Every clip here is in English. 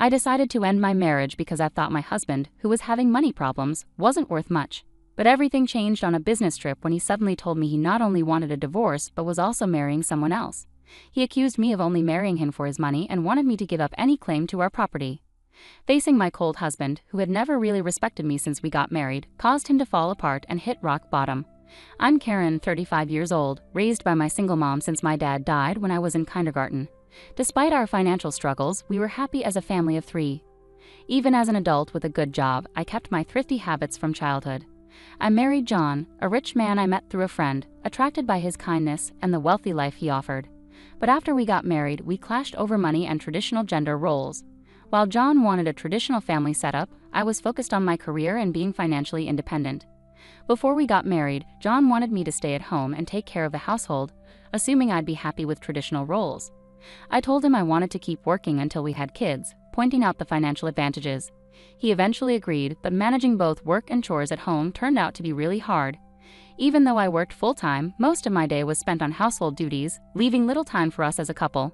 I decided to end my marriage because I thought my husband, who was having money problems, wasn't worth much. But everything changed on a business trip when he suddenly told me he not only wanted a divorce but was also marrying someone else. He accused me of only marrying him for his money and wanted me to give up any claim to our property. Facing my cold husband, who had never really respected me since we got married, caused him to fall apart and hit rock bottom. I'm Karen, 35 years old, raised by my single mom since my dad died when I was in kindergarten. Despite our financial struggles, we were happy as a family of 3. Even as an adult with a good job, I kept my thrifty habits from childhood. I married John, a rich man I met through a friend, attracted by his kindness and the wealthy life he offered. But after we got married, we clashed over money and traditional gender roles. While John wanted a traditional family setup, I was focused on my career and being financially independent. Before we got married, John wanted me to stay at home and take care of the household, assuming I'd be happy with traditional roles. I told him I wanted to keep working until we had kids, pointing out the financial advantages. He eventually agreed, but managing both work and chores at home turned out to be really hard. Even though I worked full-time, most of my day was spent on household duties, leaving little time for us as a couple.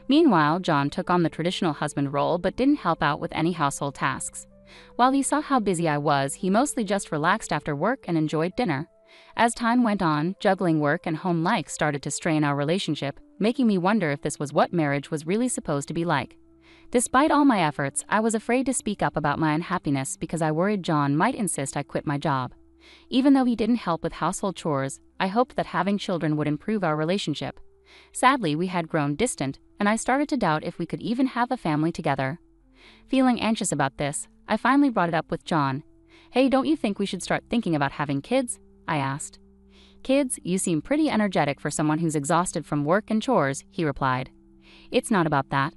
Meanwhile, John took on the traditional husband role but didn't help out with any household tasks. While he saw how busy I was, he mostly just relaxed after work and enjoyed dinner. As time went on, juggling work and home life started to strain our relationship, making me wonder if this was what marriage was really supposed to be like. Despite all my efforts, I was afraid to speak up about my unhappiness because I worried John might insist I quit my job. Even though he didn't help with household chores, I hoped that having children would improve our relationship. Sadly, we had grown distant, and I started to doubt if we could even have a family together. Feeling anxious about this, I finally brought it up with John. "Hey, don't you think we should start thinking about having kids?" I asked. "Kids, you seem pretty energetic for someone who's exhausted from work and chores," he replied. "It's not about that.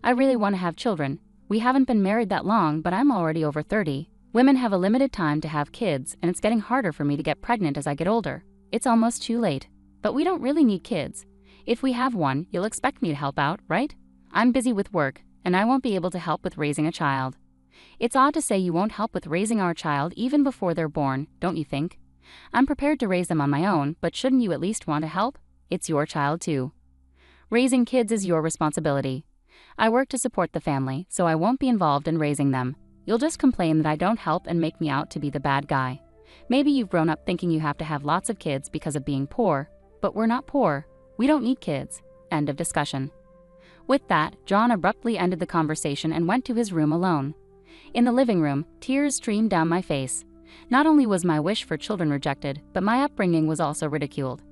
I really want to have children. We haven't been married that long, but I'm already over 30. Women have a limited time to have kids, and it's getting harder for me to get pregnant as I get older. It's almost too late. But we don't really need kids. If we have one, you'll expect me to help out, right? I'm busy with work, and I won't be able to help with raising a child." It's odd to say you won't help with raising our child even before they're born, don't you think? I'm prepared to raise them on my own, but shouldn't you at least want to help? It's your child too. Raising kids is your responsibility. I work to support the family, so I won't be involved in raising them. You'll just complain that I don't help and make me out to be the bad guy. Maybe you've grown up thinking you have to have lots of kids because of being poor, but we're not poor. We don't need kids. End of discussion. With that, John abruptly ended the conversation and went to his room alone. In the living room, tears streamed down my face. Not only was my wish for children rejected, but my upbringing was also ridiculed.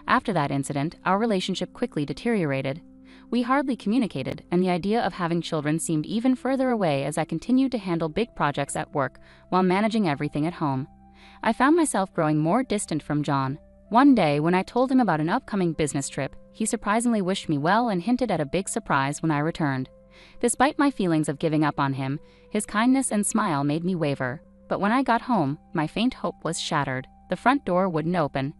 After that incident, our relationship quickly deteriorated. We hardly communicated, and the idea of having children seemed even further away as I continued to handle big projects at work while managing everything at home. I found myself growing more distant from John. One day, when I told him about an upcoming business trip, he surprisingly wished me well and hinted at a big surprise when I returned. Despite my feelings of giving up on him, his kindness and smile made me waver. But when I got home, my faint hope was shattered. The front door wouldn't open.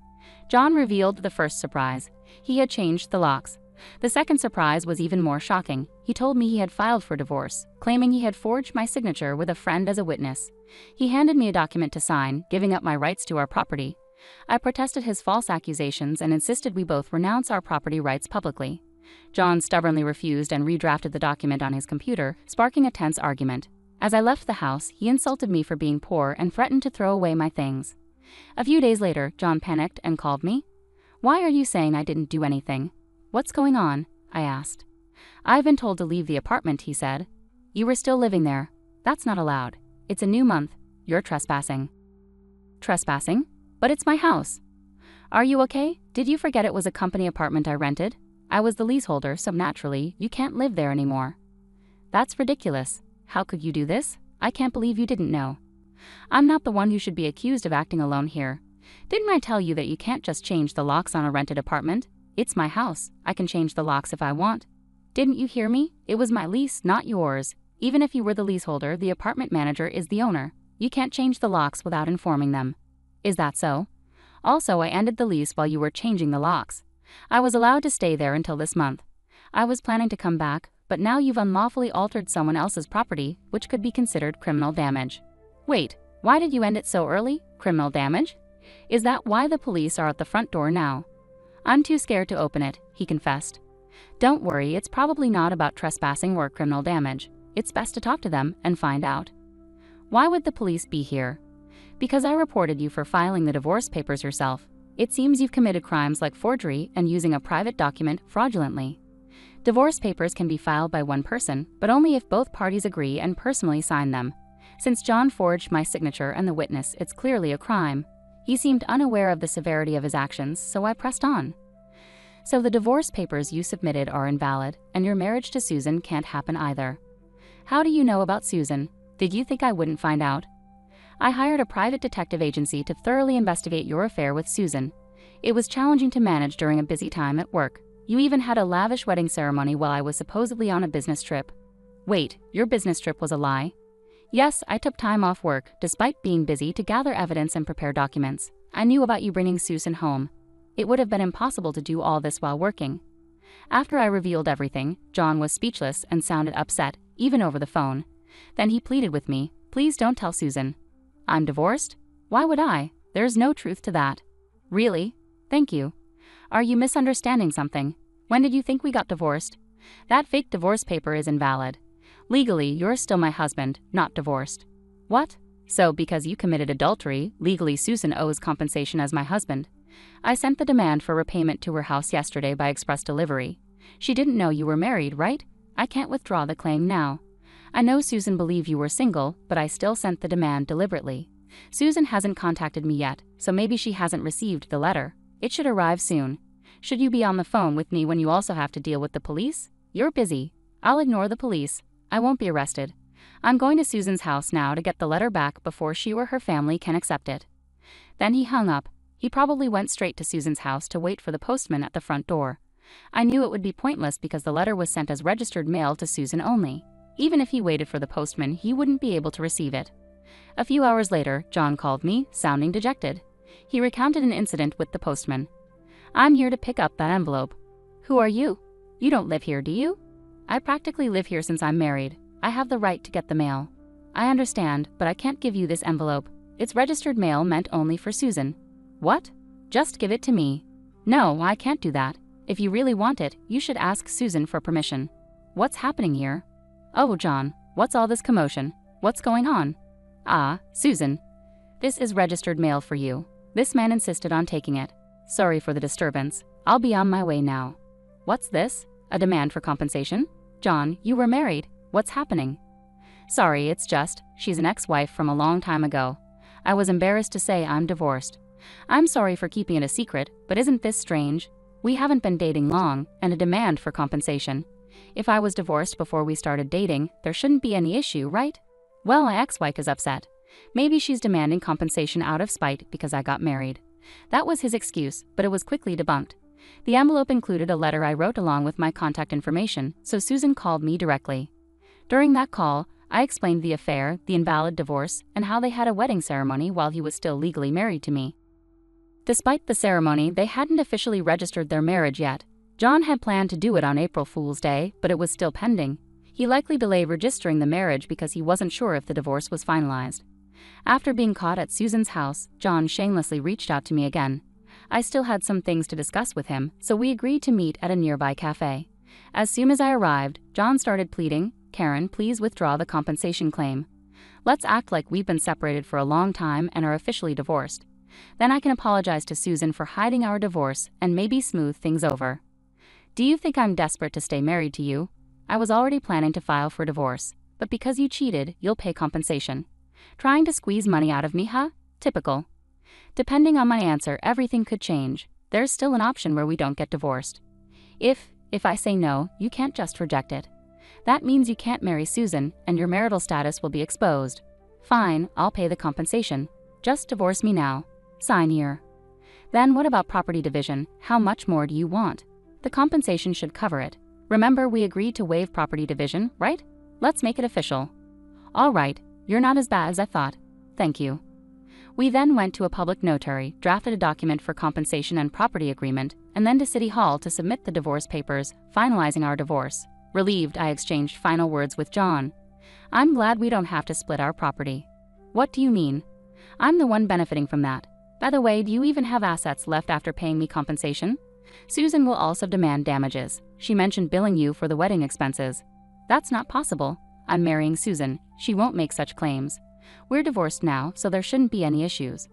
John revealed the first surprise. He had changed the locks. The second surprise was even more shocking. He told me he had filed for divorce, claiming he had forged my signature with a friend as a witness. He handed me a document to sign, giving up my rights to our property. I protested his false accusations and insisted we both renounce our property rights publicly. John stubbornly refused and redrafted the document on his computer, sparking a tense argument. As I left the house, he insulted me for being poor and threatened to throw away my things. A few days later, John panicked and called me. "Why are you saying I didn't do anything? What's going on?" I asked. "I've been told to leave the apartment," he said. "You were still living there. That's not allowed. It's a new month. You're trespassing." "Trespassing? But it's my house." "Are you okay? Did you forget it was a company apartment I rented? I was the leaseholder, so naturally, you can't live there anymore." "That's ridiculous. How could you do this? I can't believe you didn't know." "I'm not the one who should be accused of acting alone here. Didn't I tell you that you can't just change the locks on a rented apartment? It's my house. I can change the locks if I want." "Didn't you hear me? It was my lease, not yours. Even if you were the leaseholder, the apartment manager is the owner. You can't change the locks without informing them." "Is that so? Also, I ended the lease while you were changing the locks. I was allowed to stay there until this month. I was planning to come back, but now you've unlawfully altered someone else's property, which could be considered criminal damage." "Wait, why did you end it so early? Criminal damage? Is that why the police are at the front door now?" "I'm too scared to open it," he confessed. "Don't worry, it's probably not about trespassing or criminal damage. It's best to talk to them and find out. Why would the police be here? Because I reported you for filing the divorce papers yourself. It seems you've committed crimes like forgery and using a private document fraudulently. Divorce papers can be filed by one person, but only if both parties agree and personally sign them. Since John forged my signature and the witness, it's clearly a crime. He seemed unaware of the severity of his actions, so I pressed on. So the divorce papers you submitted are invalid, and your marriage to Susan can't happen either. How do you know about Susan? Did you think I wouldn't find out? I hired a private detective agency to thoroughly investigate your affair with Susan. It was challenging to manage during a busy time at work. You even had a lavish wedding ceremony while I was supposedly on a business trip. Wait, your business trip was a lie? Yes, I took time off work, despite being busy, to gather evidence and prepare documents. I knew about you bringing Susan home. It would have been impossible to do all this while working. After I revealed everything, John was speechless and sounded upset, even over the phone. Then he pleaded with me, "Please don't tell Susan." I'm divorced? Why would I? There's no truth to that. Really? Thank you. Are you misunderstanding something? When did you think we got divorced? That fake divorce paper is invalid. Legally, you're still my husband, not divorced. What? So because you committed adultery, legally Susan owes compensation as my husband. I sent the demand for repayment to her house yesterday by express delivery. She didn't know you were married, right? I can't withdraw the claim now. I know Susan believed you were single, but I still sent the demand deliberately. Susan hasn't contacted me yet, so maybe she hasn't received the letter. It should arrive soon. Should you be on the phone with me when you also have to deal with the police? You're busy. I'll ignore the police. I won't be arrested. I'm going to Susan's house now to get the letter back before she or her family can accept it. Then he hung up. He probably went straight to Susan's house to wait for the postman at the front door. I knew it would be pointless because the letter was sent as registered mail to Susan only. Even if he waited for the postman, he wouldn't be able to receive it. A few hours later, John called me, sounding dejected. He recounted an incident with the postman. I'm here to pick up that envelope. Who are you? You don't live here, do you? I practically live here since I'm married. I have the right to get the mail. I understand, but I can't give you this envelope. It's registered mail meant only for Susan. What? Just give it to me. No, I can't do that. If you really want it, you should ask Susan for permission. What's happening here? Oh, John, what's all this commotion? What's going on? Ah, Susan. This is registered mail for you. This man insisted on taking it. Sorry for the disturbance. I'll be on my way now. What's this? A demand for compensation? John, you were married. What's happening? Sorry, it's just, she's an ex-wife from a long time ago. I was embarrassed to say I'm divorced. I'm sorry for keeping it a secret, but isn't this strange? We haven't been dating long, and a demand for compensation. If I was divorced before we started dating, there shouldn't be any issue, right? Well, my ex-wife is upset. Maybe she's demanding compensation out of spite because I got married. That was his excuse, but it was quickly debunked. The envelope included a letter I wrote along with my contact information, so Susan called me directly. During that call, I explained the affair, the invalid divorce, and how they had a wedding ceremony while he was still legally married to me. Despite the ceremony, they hadn't officially registered their marriage yet. John had planned to do it on April Fool's Day, but it was still pending. He likely delayed registering the marriage because he wasn't sure if the divorce was finalized. After being caught at Susan's house, John shamelessly reached out to me again. I still had some things to discuss with him, so we agreed to meet at a nearby cafe. As soon as I arrived, John started pleading, "Karen, please withdraw the compensation claim. Let's act like we've been separated for a long time and are officially divorced. Then I can apologize to Susan for hiding our divorce and maybe smooth things over. Do you think I'm desperate to stay married to you? I was already planning to file for divorce, but because you cheated, you'll pay compensation. Trying to squeeze money out of me, huh? Typical. Depending on my answer, everything could change. There's still an option where we don't get divorced. If I say no, you can't just reject it. That means you can't marry Susan, and your marital status will be exposed. Fine, I'll pay the compensation. Just divorce me now. Sign here. Then what about property division? How much more do you want? The compensation should cover it. Remember, we agreed to waive property division, right? Let's make it official. All right, you're not as bad as I thought. Thank you. We then went to a public notary, drafted a document for compensation and property agreement, and then to City Hall to submit the divorce papers, finalizing our divorce. Relieved, I exchanged final words with John. I'm glad we don't have to split our property. What do you mean? I'm the one benefiting from that. By the way, do you even have assets left after paying me compensation? Susan will also demand damages. She mentioned billing you for the wedding expenses. That's not possible. I'm marrying Susan. She won't make such claims. We're divorced now, so there shouldn't be any issues.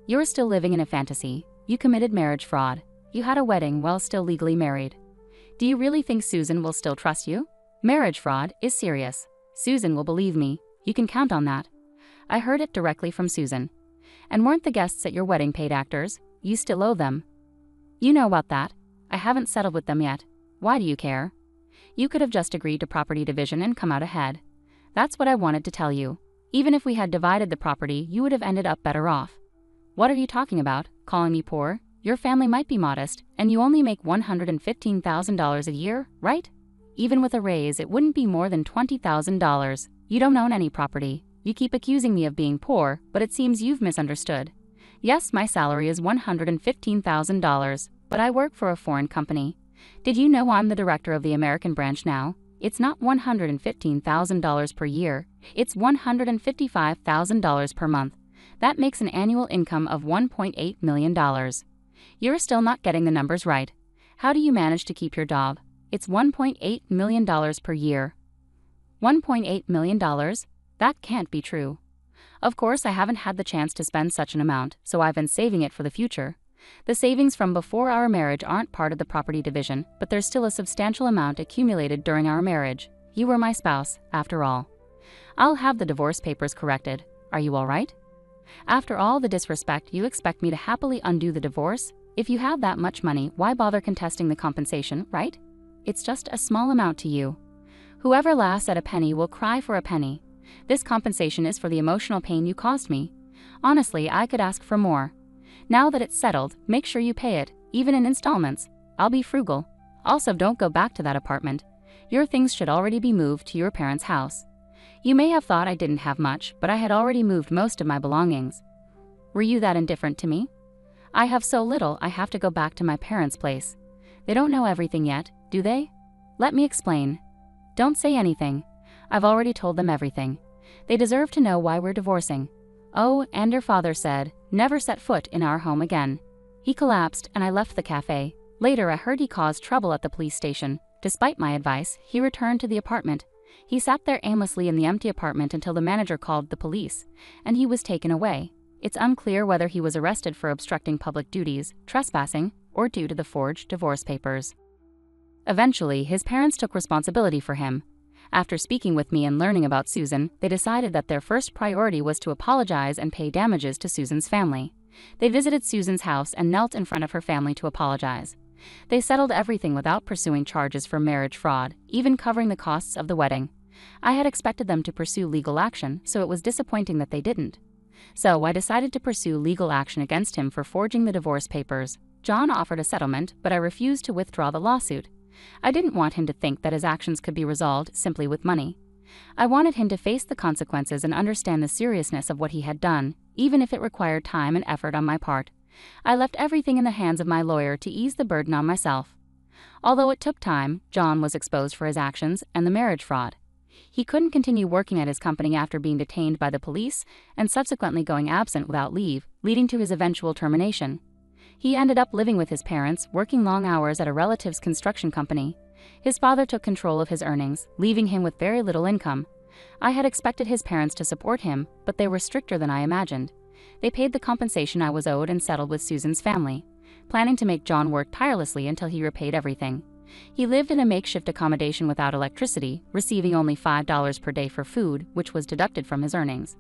You're still living in a fantasy. You committed marriage fraud. You had a wedding while still legally married. Do you really think Susan will still trust you? Marriage fraud is serious. Susan will believe me. You can count on that. I heard it directly from Susan. And weren't the guests at your wedding paid actors? You still owe them. You know about that. I haven't settled with them yet. Why do you care? You could have just agreed to property division and come out ahead. That's what I wanted to tell you. Even if we had divided the property, you would have ended up better off. What are you talking about? Calling me poor? Your family might be modest, and you only make $115,000 a year, right? Even with a raise, it wouldn't be more than $20,000. You don't own any property. You keep accusing me of being poor, but it seems you've misunderstood. Yes, my salary is $115,000, but I work for a foreign company. Did you know I'm the director of the American branch now? It's not $115,000 per year, it's $155,000 per month. That makes an annual income of $1.8 million. You're still not getting the numbers right. How do you manage to keep your job? It's $1.8 million per year. $1.8 million? That can't be true. Of course, I haven't had the chance to spend such an amount, so I've been saving it for the future. The savings from before our marriage aren't part of the property division, but there's still a substantial amount accumulated during our marriage. You were my spouse, after all. I'll have the divorce papers corrected. Are you all right? After all the disrespect, you expect me to happily undo the divorce? If you have that much money, why bother contesting the compensation, right? It's just a small amount to you. Whoever laughs at a penny will cry for a penny. This compensation is for the emotional pain you caused me. Honestly, I could ask for more. Now that it's settled, make sure you pay it, even in installments. I'll be frugal. Also, don't go back to that apartment. Your things should already be moved to your parents' house. You may have thought I didn't have much, but I had already moved most of my belongings. Were you that indifferent to me? I have so little I have to go back to my parents' place. They don't know everything yet, do they? Let me explain. Don't say anything. I've already told them everything. They deserve to know why we're divorcing. Oh, and your father said, never set foot in our home again. He collapsed and I left the cafe. Later I heard he caused trouble at the police station. Despite my advice, he returned to the apartment. He sat there aimlessly in the empty apartment until the manager called the police, and he was taken away. It's unclear whether he was arrested for obstructing public duties, trespassing, or due to the forged divorce papers. Eventually, his parents took responsibility for him. After speaking with me and learning about Susan, they decided that their first priority was to apologize and pay damages to Susan's family. They visited Susan's house and knelt in front of her family to apologize. They settled everything without pursuing charges for marriage fraud, even covering the costs of the wedding. I had expected them to pursue legal action, so it was disappointing that they didn't. So I decided to pursue legal action against him for forging the divorce papers. John offered a settlement, but I refused to withdraw the lawsuit. I didn't want him to think that his actions could be resolved simply with money. I wanted him to face the consequences and understand the seriousness of what he had done, even if it required time and effort on my part. I left everything in the hands of my lawyer to ease the burden on myself. Although it took time, John was exposed for his actions and the marriage fraud. He couldn't continue working at his company after being detained by the police and subsequently going absent without leave, leading to his eventual termination. He ended up living with his parents, working long hours at a relative's construction company. His father took control of his earnings, leaving him with very little income. I had expected his parents to support him, but they were stricter than I imagined. They paid the compensation I was owed and settled with Susan's family, planning to make John work tirelessly until he repaid everything. He lived in a makeshift accommodation without electricity, receiving only $5 per day for food, which was deducted from his earnings.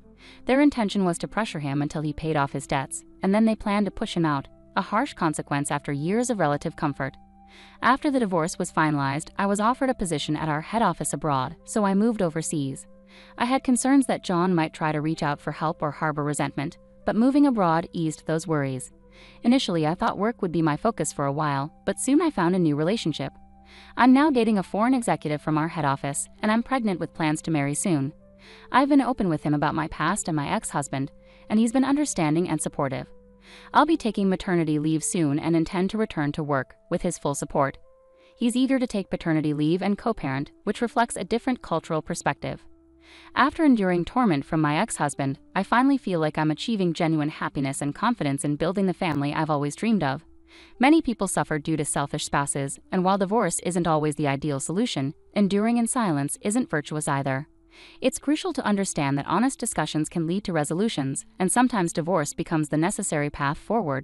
Their intention was to pressure him until he paid off his debts, and then they planned to push him out, a harsh consequence after years of relative comfort. After the divorce was finalized, I was offered a position at our head office abroad, so I moved overseas. I had concerns that John might try to reach out for help or harbor resentment, but moving abroad eased those worries. Initially, I thought work would be my focus for a while, but soon I found a new relationship. I'm now dating a foreign executive from our head office, and I'm pregnant with plans to marry soon. I've been open with him about my past and my ex-husband, and he's been understanding and supportive. I'll be taking maternity leave soon and intend to return to work, with his full support. He's eager to take paternity leave and co-parent, which reflects a different cultural perspective. After enduring torment from my ex-husband, I finally feel like I'm achieving genuine happiness and confidence in building the family I've always dreamed of. Many people suffer due to selfish spouses, and while divorce isn't always the ideal solution, enduring in silence isn't virtuous either. It's crucial to understand that honest discussions can lead to resolutions, and sometimes divorce becomes the necessary path forward.